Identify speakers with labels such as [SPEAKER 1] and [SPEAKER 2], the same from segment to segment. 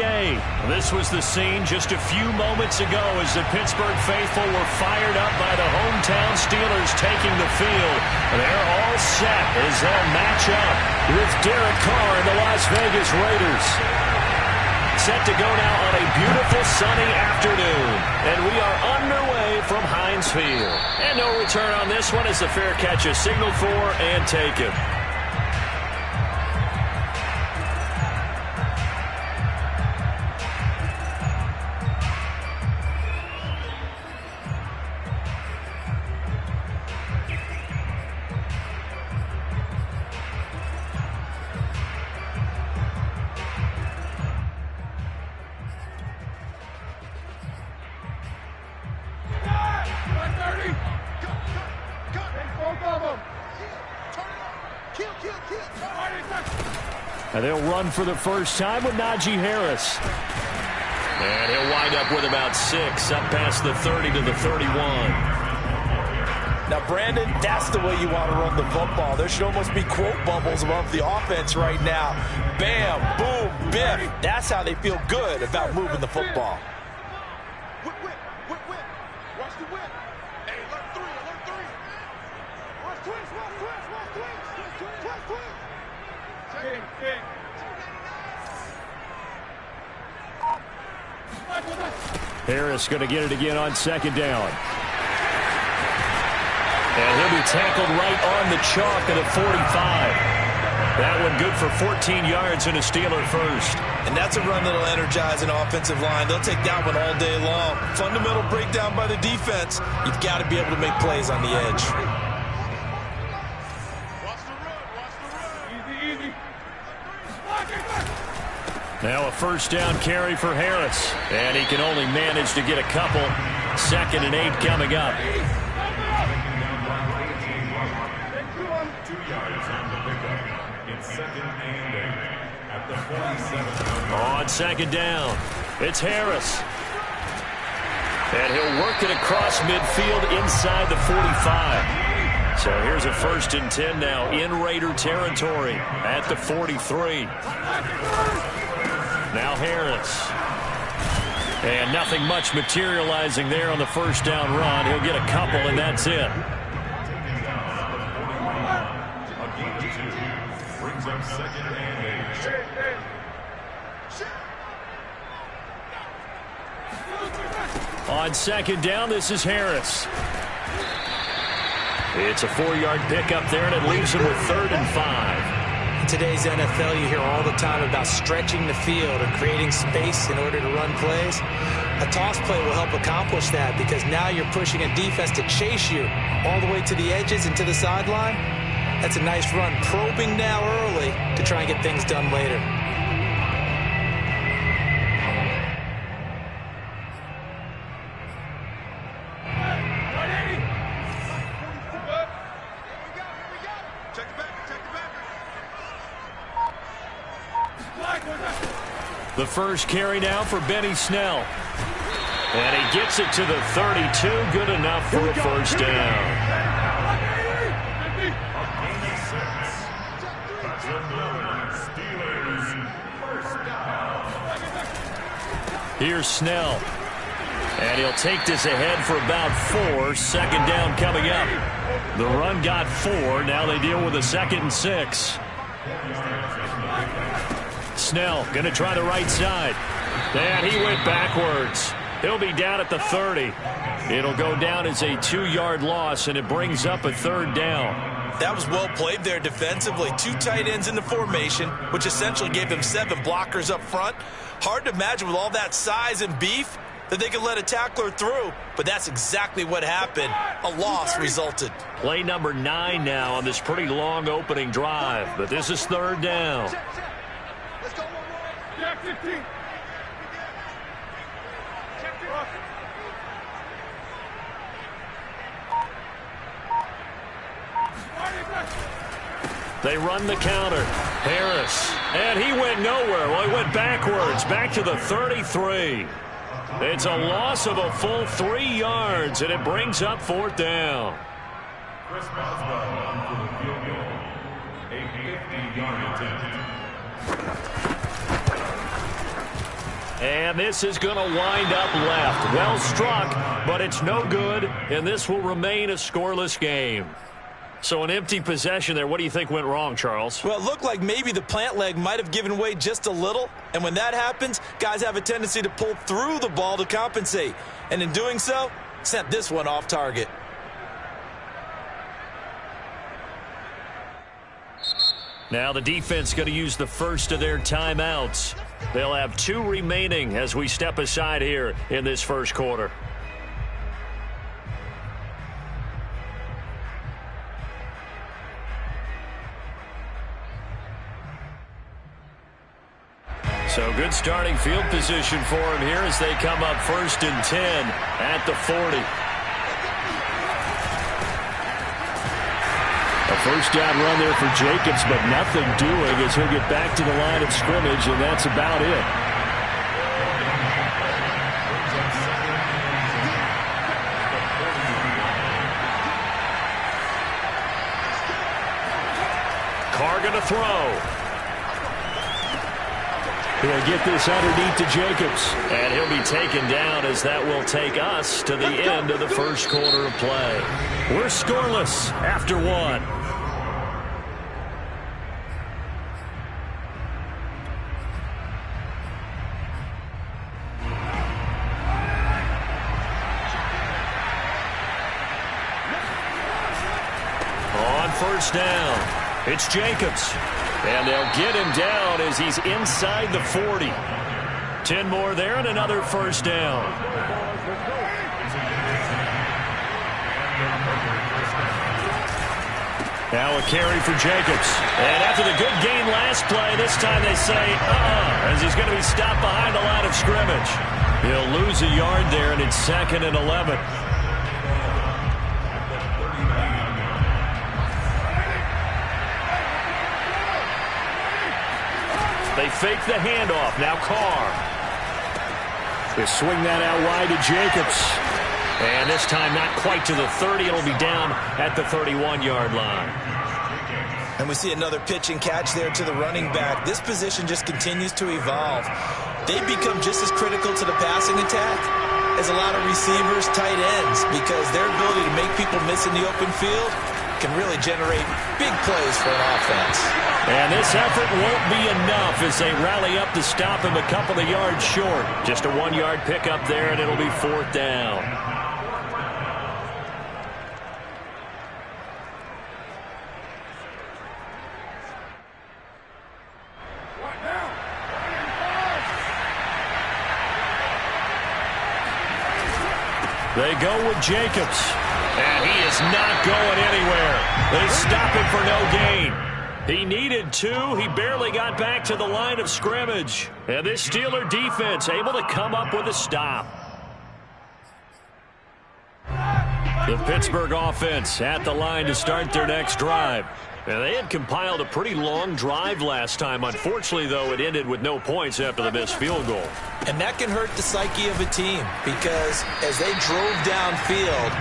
[SPEAKER 1] NBA. This was the scene just a few moments ago as the Pittsburgh faithful were fired up by the hometown Steelers taking the field. They're all set as they'll match up with Derek Carr and the Las Vegas Raiders. Set to go now on a beautiful sunny afternoon. And we are underway from Heinz Field. And no return on this one as the fair catch is signaled for and taken. And they'll run for the first time with Najee Harris. And he'll wind up with about 6, up past the 30 to the 31.
[SPEAKER 2] Now, Brandon, that's the way you want to run the football. There should almost be quote bubbles above the offense right now. Bam, boom, biff. That's how they feel good about moving the football.
[SPEAKER 3] Whip, whip, whip, whip. Watch the whip. Hey, alert 3, alert 3. Watch twist, watch twist, watch twist. Twist, twist.
[SPEAKER 1] Harris going to get it again on second down. And he'll be tackled right on the chalk at the 45. That one good for 14 yards and a Steeler first.
[SPEAKER 2] And that's a run that'll energize an offensive line. They'll take that one all day long. Fundamental breakdown by the defense. You've got to be able to make plays on the edge.
[SPEAKER 1] Now a first down carry for Harris. And he can only manage to get a couple. 2nd and 8 coming up.
[SPEAKER 4] 2 yards on the pickup. It's 2nd and 8 at the 47.
[SPEAKER 1] On second down, it's Harris. And he'll work it across midfield inside the 45. So here's a 1st and 10 now in Raider territory at the 43. Now Harris. And nothing much materializing there on the first down run. He'll get a couple, and that's it.
[SPEAKER 4] Brings up 2nd and 8.
[SPEAKER 1] On second down, this is Harris. It's a 4-yard pickup there, and it leaves him with 3rd and 5.
[SPEAKER 5] In today's NFL, you hear all the time about stretching the field or creating space in order to run plays. A toss play will help accomplish that because now you're pushing a defense to chase you all the way to the edges and to the sideline. That's a nice run, probing now early to try and get things done later.
[SPEAKER 1] The first carry now for Benny Snell. And he gets it to the 32. Good enough for a first down. Here's Snell. And he'll take this ahead for about 4. 2nd down coming up. The run got 4. Now they deal with a 2nd and 6. Snell going to try the right side. And he went backwards. He'll be down at the 30. It'll go down as a 2-yard loss, and it brings up a 3rd down.
[SPEAKER 2] That was well played there defensively. 2 tight ends in the formation, which essentially gave them 7 blockers up front. Hard to imagine with all that size and beef that they could let a tackler through, but that's exactly what happened. A loss resulted.
[SPEAKER 1] Play number 9 now on this pretty long opening drive, but this is 3rd down.
[SPEAKER 3] Let's go, 15.
[SPEAKER 1] They run the counter. Harris. And he went nowhere. Well, he went backwards. Back to the 33. It's a loss of a full 3 yards, and it brings up 4th down.
[SPEAKER 4] Chris Boswell on for the field goal. A 50-yard attempt.
[SPEAKER 1] And this is going to wind up left. Well struck, but it's no good, and this will remain a scoreless game. So an empty possession there. What do you think went wrong, Charles?
[SPEAKER 2] Well, it looked like maybe the plant leg might have given way just a little. And when that happens, guys have a tendency to pull through the ball to compensate. And in doing so, sent this one off target.
[SPEAKER 1] Now the defense going to use the first of their timeouts. They'll have 2 remaining as we step aside here in this first quarter. So good starting field position for him here as they come up 1st and 10 at the 40. A first down run there for Jacobs, but nothing doing as he'll get back to the line of scrimmage, and that's about it. Carr going to throw. He'll get this underneath to Jacobs. And he'll be taken down as that will take us to the end of the first quarter of play. We're scoreless after 1. On first down, it's Jacobs. And they'll get him down as he's inside the 40. 10 more there and another first down. Now a carry for Jacobs. And after the good gain last play, this time they say, as he's going to be stopped behind the line of scrimmage. He'll lose a yard there, and it's 2nd and 11. They fake the handoff. Now Carr. They swing that out wide to Jacobs. And this time not quite to the 30. It'll be down at the 31-yard line.
[SPEAKER 2] And we see another pitch and catch there to the running back. This position just continues to evolve. They've become just as critical to the passing attack as a lot of receivers, tight ends, because their ability to make people miss in the open field can really generate big plays for an offense.
[SPEAKER 1] And this effort won't be enough as they rally up to stop him a couple of yards short. Just a 1-yard pickup there, and it'll be 4th down. They go with Jacobs. And he is not going anywhere. They stop him for no gain. He needed 2. He barely got back to the line of scrimmage. And this Steeler defense able to come up with a stop. The Pittsburgh offense at the line to start their next drive. And they had compiled a pretty long drive last time. Unfortunately, though, it ended with no points after the missed field goal.
[SPEAKER 2] And that can hurt the psyche of a team because as they drove downfield,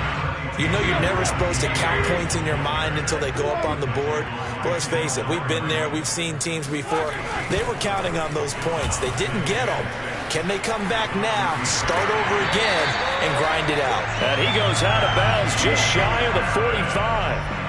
[SPEAKER 2] you know you're never supposed to count points in your mind until they go up on the board. But let's face it, we've been there. We've seen teams before. They were counting on those points. They didn't get them. Can they come back now, start over again, and grind it out?
[SPEAKER 1] And he goes out of bounds just shy of the 45.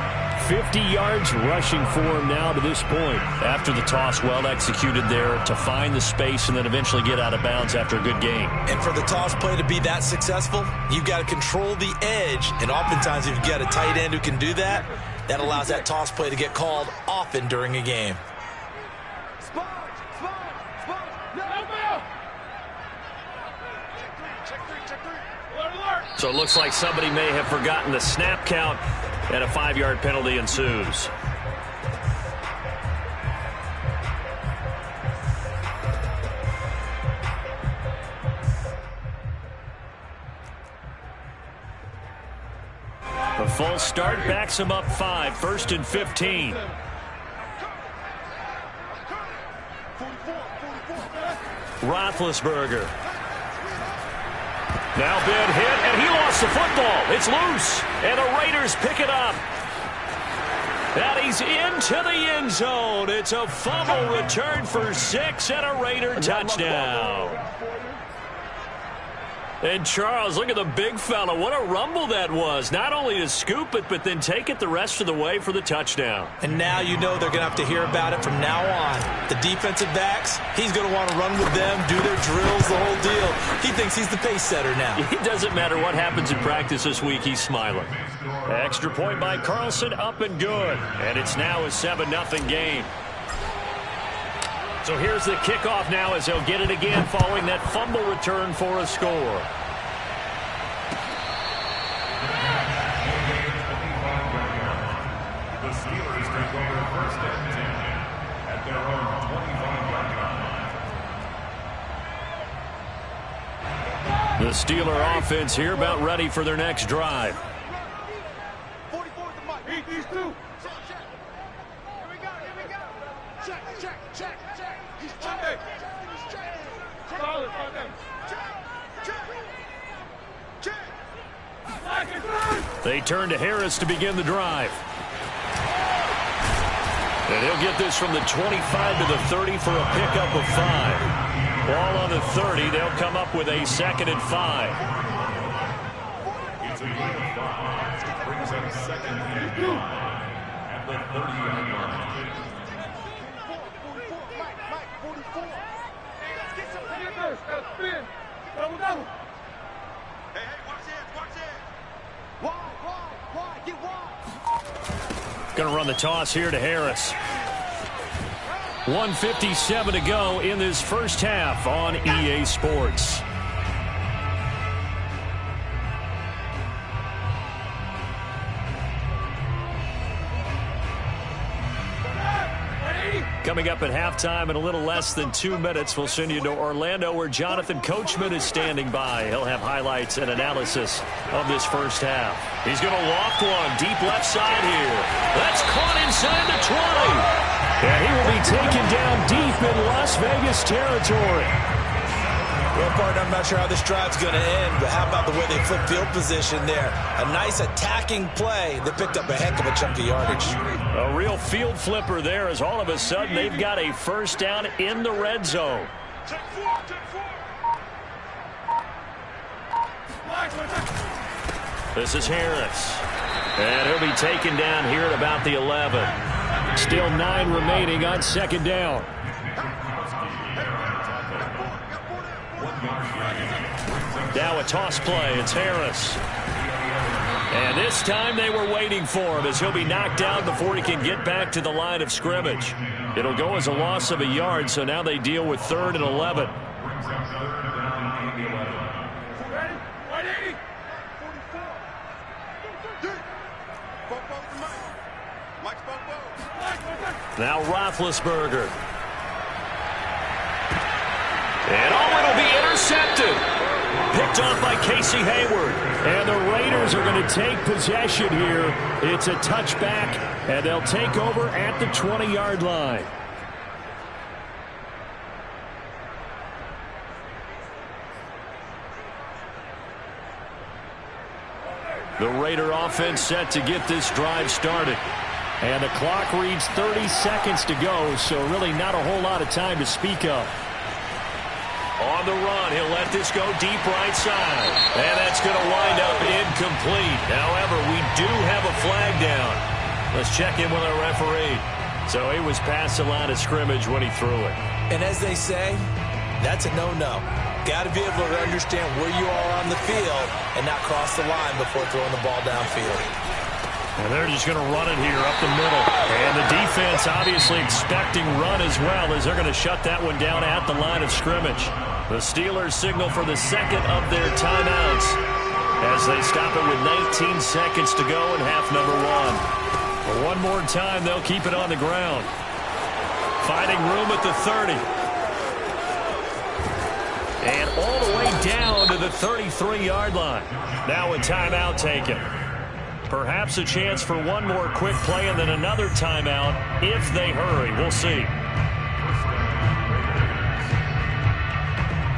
[SPEAKER 1] 50 yards rushing for him now to this point after the toss well executed there to find the space and then eventually get out of bounds after a good game.
[SPEAKER 2] And for the toss play to be that successful, you've got to control the edge. And oftentimes if you've got a tight end who can do that, that allows that toss play to get called often during a game.
[SPEAKER 1] So it looks like somebody may have forgotten the snap count, and a 5-yard penalty ensues. A false start backs him up 5, 1st and 15. Roethlisberger. Now big hit, and he lost the football. It's loose, and the Raiders pick it up. And he's into the end zone. It's a fumble return for 6 and a Raider touchdown. And Charles, look at the big fella. What a rumble that was. Not only to scoop it, but then take it the rest of the way for the touchdown.
[SPEAKER 5] And now you know they're going to have to hear about it from now on. The defensive backs, he's going to want to run with them, do their drills, the whole deal. He thinks he's the pace setter now.
[SPEAKER 1] It doesn't matter what happens in practice this week. He's smiling. Extra point by Carlson, up and good. And it's now a 7-0 game. So here's the kickoff now as they'll get it again following that fumble return for a score.
[SPEAKER 4] The Steelers take over first and 10 at their own 25-yard line.
[SPEAKER 1] The Steeler offense here about ready for their next drive.
[SPEAKER 3] 44 is the mark. Beat these two. Check, check. Here we go, here we go. Check, check, check, check. He's checking. He's checking. Solid, check, check, check.
[SPEAKER 1] They turn to Harris to begin the drive. And he'll get this from the 25 to the 30 for a pickup of 5. Ball on the 30. They'll come up with a 2nd and 5.
[SPEAKER 4] It's a gain of 5. Brings up 2nd and 5 at the 30-yard line.
[SPEAKER 3] 44, Mike, 44. Hey, let's get some fingers. Got to spin. Double. Hey, watch this. Wide, get wide.
[SPEAKER 1] Going to run the toss here to Harris. 1:57 to go in this first half on EA Sports. Coming up at halftime in a little less than 2 minutes, we'll send you to Orlando where Jonathan Coachman is standing by. He'll have highlights and analysis of this first half. He's going to loft one deep left side here. That's caught inside the 20. And he will be taken down deep in Las Vegas territory.
[SPEAKER 5] Well, partner, I'm not sure how this drive's going to end, but how about the way they flip field position there? A nice attacking play that picked up a heck of a chunk of yardage.
[SPEAKER 1] A real field flipper there as all of a sudden they've got a first down in the red zone. This is Harris. And he'll be taken down here at about the 11. Still 9 remaining on 2nd down. Now a toss play. It's Harris. And this time they were waiting for him as he'll be knocked down before he can get back to the line of scrimmage. It'll go as a loss of a yard, so now they deal with 3rd and 11. Now Roethlisberger. And it'll be intercepted. Picked off by Casey Hayward. And the Raiders are going to take possession here. It's a touchback, and they'll take over at the 20-yard line. The Raider offense set to get this drive started. And the clock reads 30 seconds to go, so really not a whole lot of time to speak of. On the run, he'll let this go deep right side. And that's going to wind up incomplete. However, we do have a flag down. Let's check in with our referee. So he was past the line of scrimmage when he threw it.
[SPEAKER 5] And as they say, that's a no-no. Got to be able to understand where you are on the field and not cross the line before throwing the ball downfield.
[SPEAKER 1] And they're just going to run it here up the middle. And the defense obviously expecting run as well as they're going to shut that one down at the line of scrimmage. The Steelers signal for the 2nd of their timeouts as they stop it with 19 seconds to go in half number 1. But one more time, they'll keep it on the ground. Finding room at the 30. And all the way down to the 33-yard line. Now a timeout taken. Perhaps a chance for one more quick play and then another timeout if they hurry. We'll see.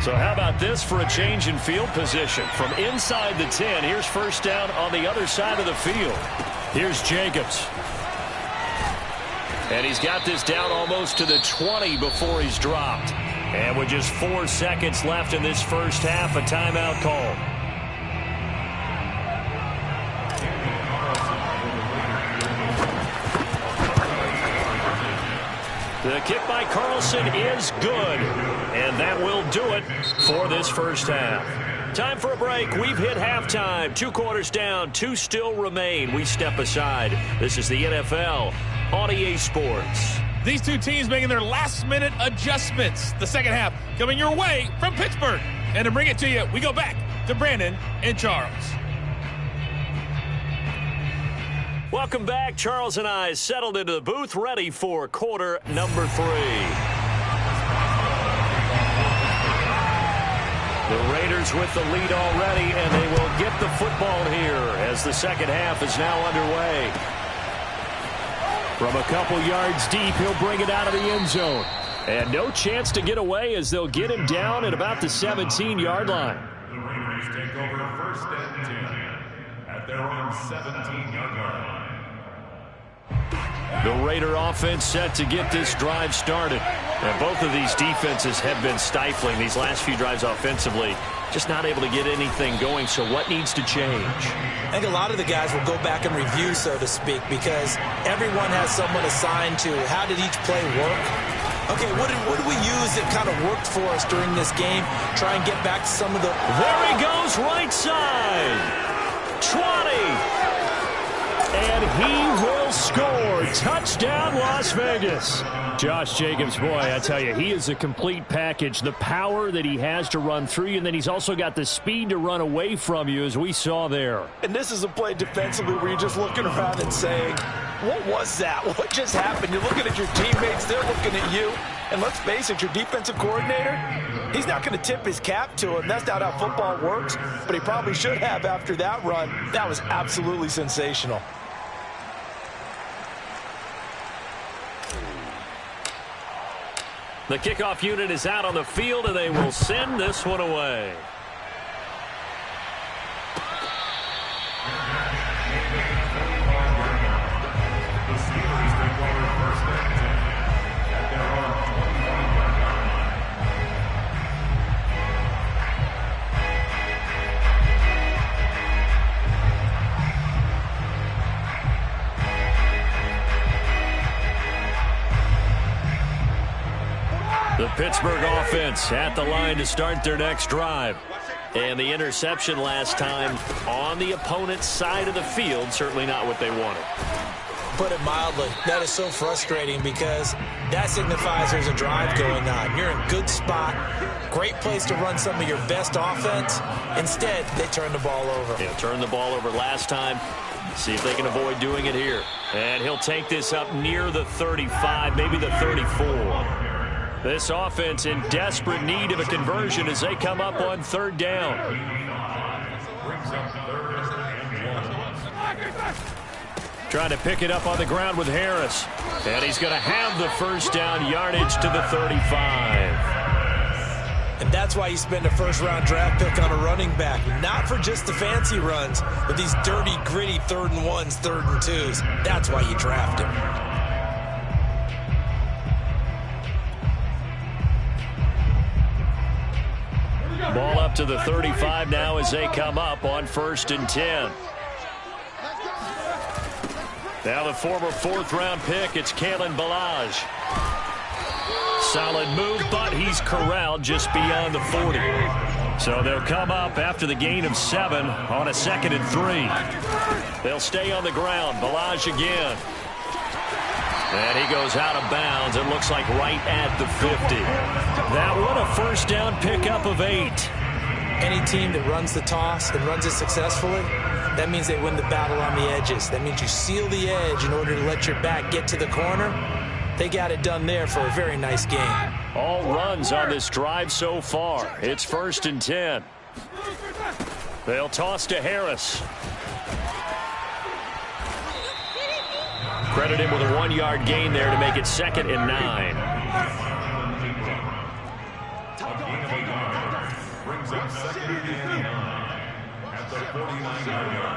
[SPEAKER 1] So how about this for a change in field position? From inside the 10, here's first down on the other side of the field. Here's Jacobs. And he's got this down almost to the 20 before he's dropped. And with just 4 seconds left in this first half, a timeout call. The kick by Carlson is good, and that will do it for this first half. Time for a break. We've hit halftime. 2 quarters down, 2 still remain. We step aside. This is the NFL on EA Sports.
[SPEAKER 6] These two teams making their last-minute adjustments. The second half coming your way from Pittsburgh. And to bring it to you, we go back to Brandon and Charles.
[SPEAKER 1] Welcome back. Charles and I settled into the booth, ready for quarter number 3. The Raiders with the lead already, and they will get the football here as the second half is now underway. From a couple yards deep, he'll bring it out of the end zone. And no chance to get away as they'll get him down at about the 17-yard line.
[SPEAKER 4] The Raiders take over first and 10 at their own 17-yard line.
[SPEAKER 1] The Raider offense set to get this drive started. And both of these defenses have been stifling these last few drives offensively. Just not able to get anything going, so what needs to change?
[SPEAKER 5] I think a lot of the guys will go back and review, so to speak, because everyone has someone assigned to how did each play work. Okay, what did we use that kind of worked for us during this game? Try and get back to some of the...
[SPEAKER 1] There he goes, right side. 20. And he will score. Touchdown, Las Vegas. Josh Jacobs, boy, I tell you, he is a complete package. The power that he has to run through you, and then he's also got the speed to run away from you, as we saw there.
[SPEAKER 2] And this is a play defensively where you're just looking around and saying, what was that? What just happened? You're looking at your teammates, they're looking at you. And let's face it, your defensive coordinator, he's not going to tip his cap to him. That's not how football works, but he probably should have after that run. That was absolutely sensational.
[SPEAKER 1] The kickoff unit is out on the field, and they will send this one away.
[SPEAKER 4] The Steelers take over first and 10 at their own 21-yard line.
[SPEAKER 1] The Pittsburgh offense at the line to start their next drive. And the interception last time on the opponent's side of the field, certainly not what they wanted.
[SPEAKER 5] Put it mildly, that is so frustrating because that signifies there's a drive going on. You're in a good spot, great place to run some of your best offense. Instead, they turn the ball over.
[SPEAKER 1] Yeah, turned the ball over last time. See if they can avoid doing it here. And he'll take this up near the 35, maybe the 34. This offense in desperate need of a conversion as they come up on third down.
[SPEAKER 4] Brings up third and 1.
[SPEAKER 1] Trying to pick it up on the ground with Harris. And he's going to have the first down yardage to the 35.
[SPEAKER 5] And that's why you spend a first-round draft pick on a running back. Not for just the fancy runs, but these dirty, gritty 3rd and 1s, 3rd and 2s. That's why you draft him.
[SPEAKER 1] Ball up to the 35 now as they come up on 1st and 10. Now the former 4th-round pick, it's Kalen Ballage. Solid move, but he's corralled just beyond the 40. So they'll come up after the gain of 7 on a 2nd and 3. They'll stay on the ground. Ballage again. And he goes out of bounds. It looks like right at the 50. That one a first down pickup of 8.
[SPEAKER 5] Any team that runs the toss and runs it successfully, that means they win the battle on the edges. That means you seal the edge in order to let your back get to the corner. They got it done there for a very nice game.
[SPEAKER 1] All runs on this drive so far. It's 1st and 10. They'll toss to Harris. Credit him with a 1-yard gain there to make it 2nd and 9.
[SPEAKER 4] Brings up 2nd and 9 at the 49-yard line.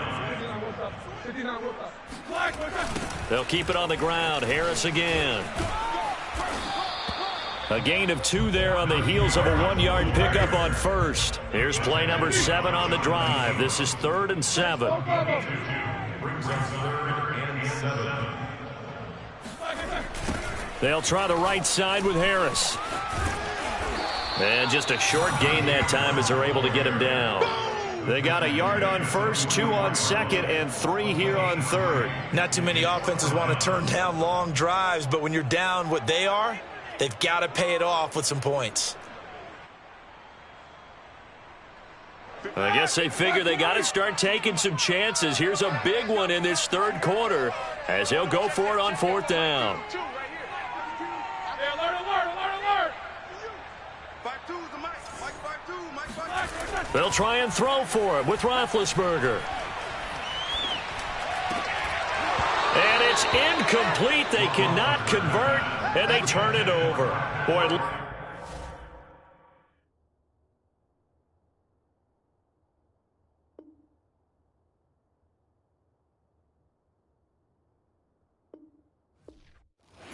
[SPEAKER 1] They'll keep it on the ground. Harris again. A gain of 2 there on the heels of a 1-yard pickup on first. Here's play number 7 on the drive. This is 3rd and 7.
[SPEAKER 4] Brings us 3rd and 7.
[SPEAKER 1] They'll try the right side with Harris. And just a short gain that time as they're able to get him down. They got a yard on first, 2 on second, and 3 here on third.
[SPEAKER 2] Not too many offenses want to turn down long drives, but when you're down what they are, they've got to pay it off with some points.
[SPEAKER 1] I guess they figure they got to start taking some chances. Here's a big one in this third quarter as they'll go for it on 4th down. They'll try and throw for it with Roethlisberger. And it's incomplete. They cannot convert, and they turn it over. Boy,